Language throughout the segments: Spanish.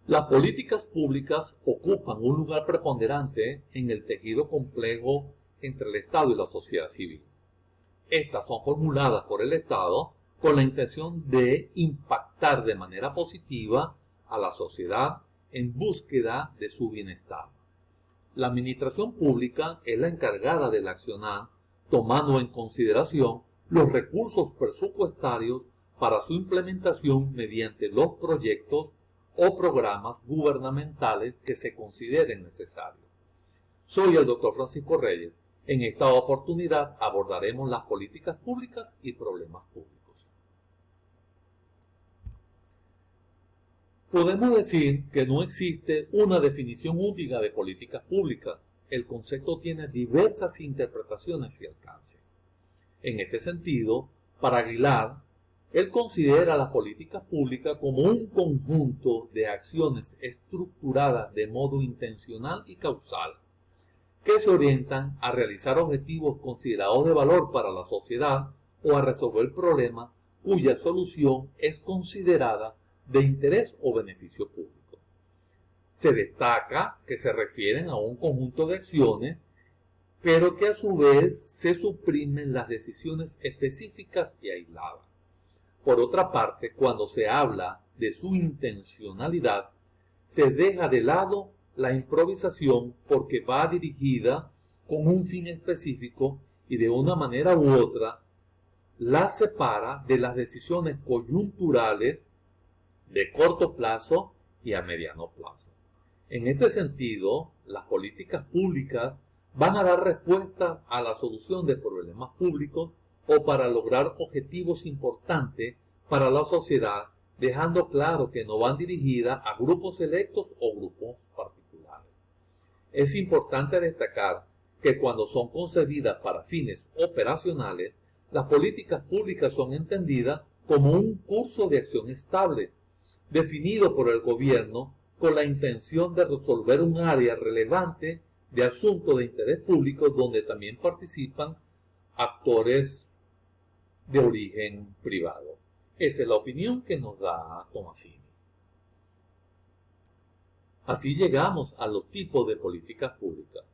Las políticas públicas ocupan un lugar preponderante en el tejido complejo entre el Estado y la sociedad civil. Estas son formuladas por el Estado con la intención de impactar de manera positiva a la sociedad en búsqueda de su bienestar. La administración pública es la encargada del accionar, tomando en consideración los recursos presupuestarios para su implementación mediante los proyectos o programas gubernamentales que se consideren necesarios. Soy el Dr. Francisco Reyes. En esta oportunidad abordaremos las políticas públicas y problemas públicos. Podemos decir que no existe una definición única de políticas públicas. El concepto tiene diversas interpretaciones y alcance. En este sentido, para Aguilar, él considera las políticas públicas como un conjunto de acciones estructuradas de modo intencional y causal, que se orientan a realizar objetivos considerados de valor para la sociedad o a resolver problemas cuya solución es considerada de interés o beneficio público. Se destaca que se refieren a un conjunto de acciones, pero que a su vez se suprimen las decisiones específicas y aisladas. Por otra parte, cuando se habla de su intencionalidad, se deja de lado la improvisación porque va dirigida con un fin específico y de una manera u otra la separa de las decisiones coyunturales de corto plazo y a mediano plazo. En este sentido, las políticas públicas van a dar respuesta a la solución de problemas públicos o para lograr objetivos importantes para la sociedad, dejando claro que no van dirigidas a grupos selectos o grupos particulares. Es importante destacar que cuando son concebidas para fines operacionales, las políticas públicas son entendidas como un curso de acción estable, definido por el gobierno con la intención de resolver un área relevante de asuntos de interés público donde también participan actores de origen privado. Esa es la opinión que nos da Tomasini. Así llegamos a los tipos de políticas públicas.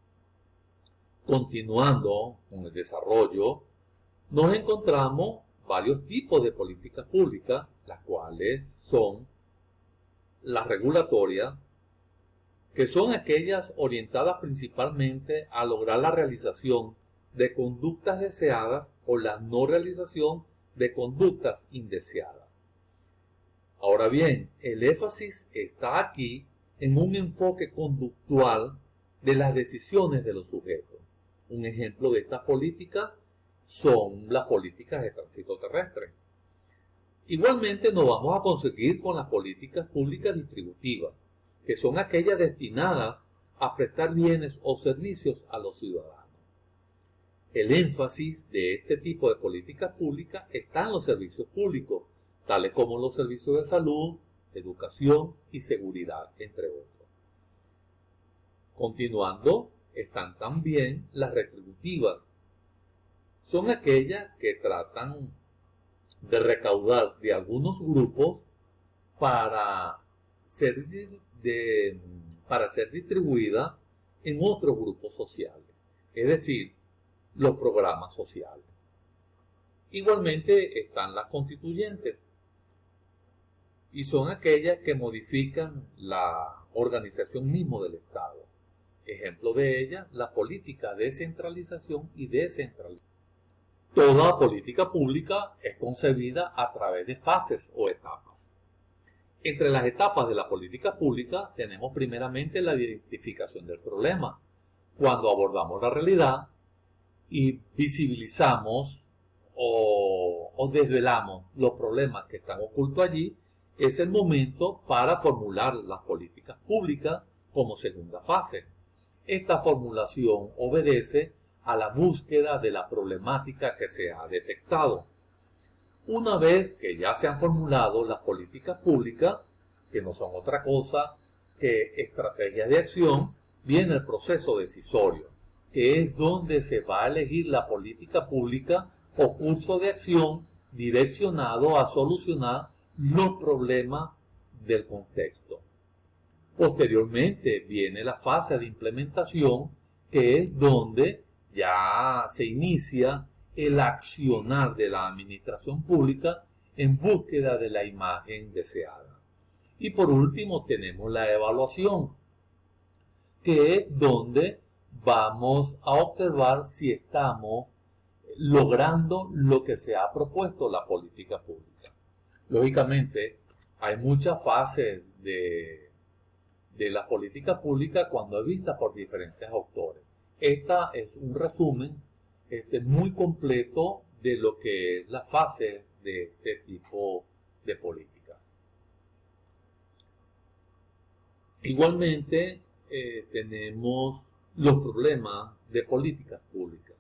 Continuando con el desarrollo, nos encontramos varios tipos de políticas públicas, las cuales son las regulatorias, que son aquellas orientadas principalmente a lograr la realización de conductas deseadas o la no realización de conductas indeseadas. Ahora bien, el énfasis está aquí en un enfoque conductual de las decisiones de los sujetos. Un ejemplo de estas políticas son las políticas de tránsito terrestre. Igualmente nos vamos a conseguir con las políticas públicas distributivas, que son aquellas destinadas a prestar bienes o servicios a los ciudadanos. El énfasis de este tipo de políticas públicas está en los servicios públicos, tales como los servicios de salud, educación y seguridad, entre otros. Continuando, están también las retributivas. Son aquellas que tratan de recaudar de algunos grupos para ser distribuida en otros grupos sociales, es decir, los programas sociales. Igualmente están las constituyentes, y son aquellas que modifican la organización misma del Estado. Ejemplo de ellas, la política de centralización y descentralización. Toda política pública es concebida a través de fases o etapas. Entre las etapas de la política pública tenemos primeramente la identificación del problema, cuando abordamos la realidad y visibilizamos o desvelamos los problemas que están ocultos allí. Es el momento para formular las políticas públicas como segunda fase. Esta formulación obedece a la búsqueda de la problemática que se ha detectado. Una vez que ya se han formulado las políticas públicas, que no son otra cosa que estrategias de acción, viene el proceso decisorio, que es donde se va a elegir la política pública o curso de acción direccionado a solucionar los problemas del contexto. Posteriormente viene la fase de implementación, que es donde ya se inicia el accionar de la administración pública en búsqueda de la imagen deseada. Y por último tenemos la evaluación, que es donde vamos a observar si estamos logrando lo que se ha propuesto la política pública. Lógicamente, hay muchas fases de la política pública cuando es vista por diferentes autores. Esta es un resumen muy completo de lo que es la fase de este tipo de políticas. Igualmente, tenemos los problemas de políticas públicas.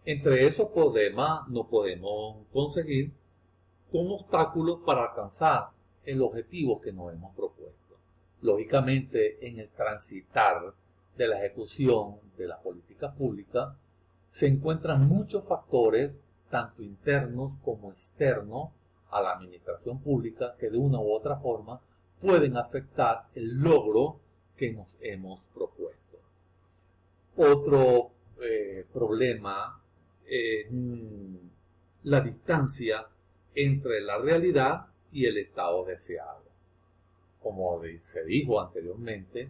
Entre esos problemas no podemos conseguir con obstáculos para alcanzar el objetivo que nos hemos propuesto. Lógicamente, en el transitar de la ejecución de las políticas públicas se encuentran muchos factores, tanto internos como externos, a la administración pública que de una u otra forma pueden afectar el logro que nos hemos propuesto. Otro problema es la distancia entre la realidad y el estado deseado. Como se dijo anteriormente,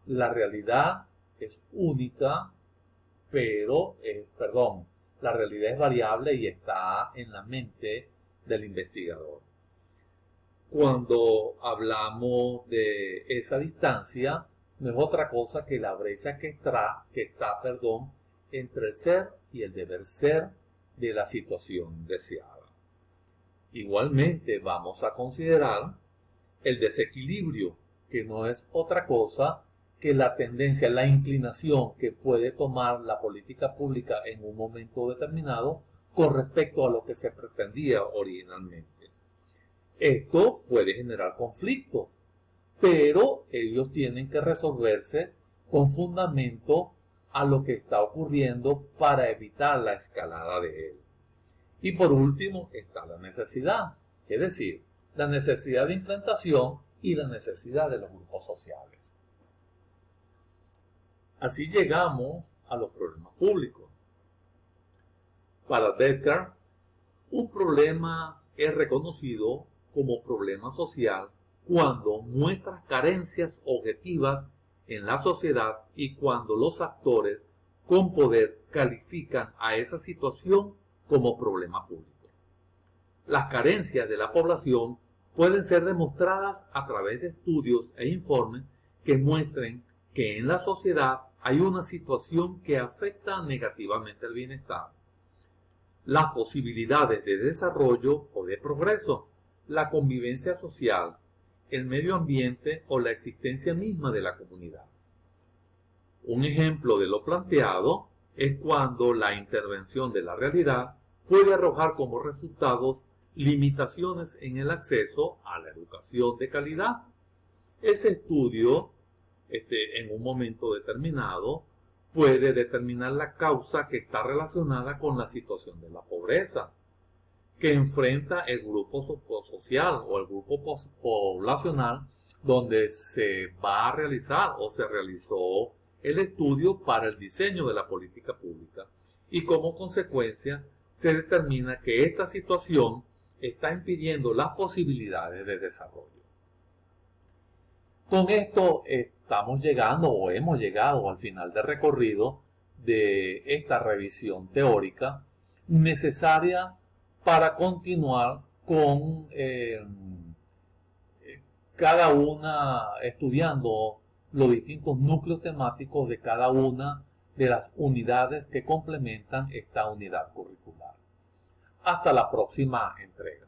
la realidad es única, la realidad es variable y está en la mente del investigador. Cuando hablamos de esa distancia, no es otra cosa que la brecha que está entre el ser y el deber ser de la situación deseada. Igualmente vamos a considerar el desequilibrio, que no es otra cosa que la tendencia, la inclinación que puede tomar la política pública en un momento determinado con respecto a lo que se pretendía originalmente. Esto puede generar conflictos, pero ellos tienen que resolverse con fundamento a lo que está ocurriendo para evitar la escalada de él. Y por último está la necesidad, es decir, la necesidad de implantación y la necesidad de los grupos sociales. Así llegamos a los problemas públicos. Para Descartes, un problema es reconocido como problema social cuando muestra carencias objetivas en la sociedad y cuando los actores con poder califican a esa situación como problema público. Las carencias de la población pueden ser demostradas a través de estudios e informes que muestren que en la sociedad hay una situación que afecta negativamente el bienestar, las posibilidades de desarrollo o de progreso, la convivencia social, el medio ambiente o la existencia misma de la comunidad. Un ejemplo de lo planteado es cuando la intervención de la realidad puede arrojar como resultados limitaciones en el acceso a la educación de calidad. Ese estudio, en un momento determinado, puede determinar la causa que está relacionada con la situación de la pobreza que enfrenta el grupo social o el grupo poblacional donde se va a realizar o se realizó el estudio para el diseño de la política pública, y como consecuencia se determina que esta situación está impidiendo las posibilidades de desarrollo. Con esto estamos llegando o hemos llegado al final del recorrido de esta revisión teórica necesaria para continuar con cada una, estudiando los distintos núcleos temáticos de cada una de las unidades que complementan esta unidad curricular. Hasta la próxima entrega.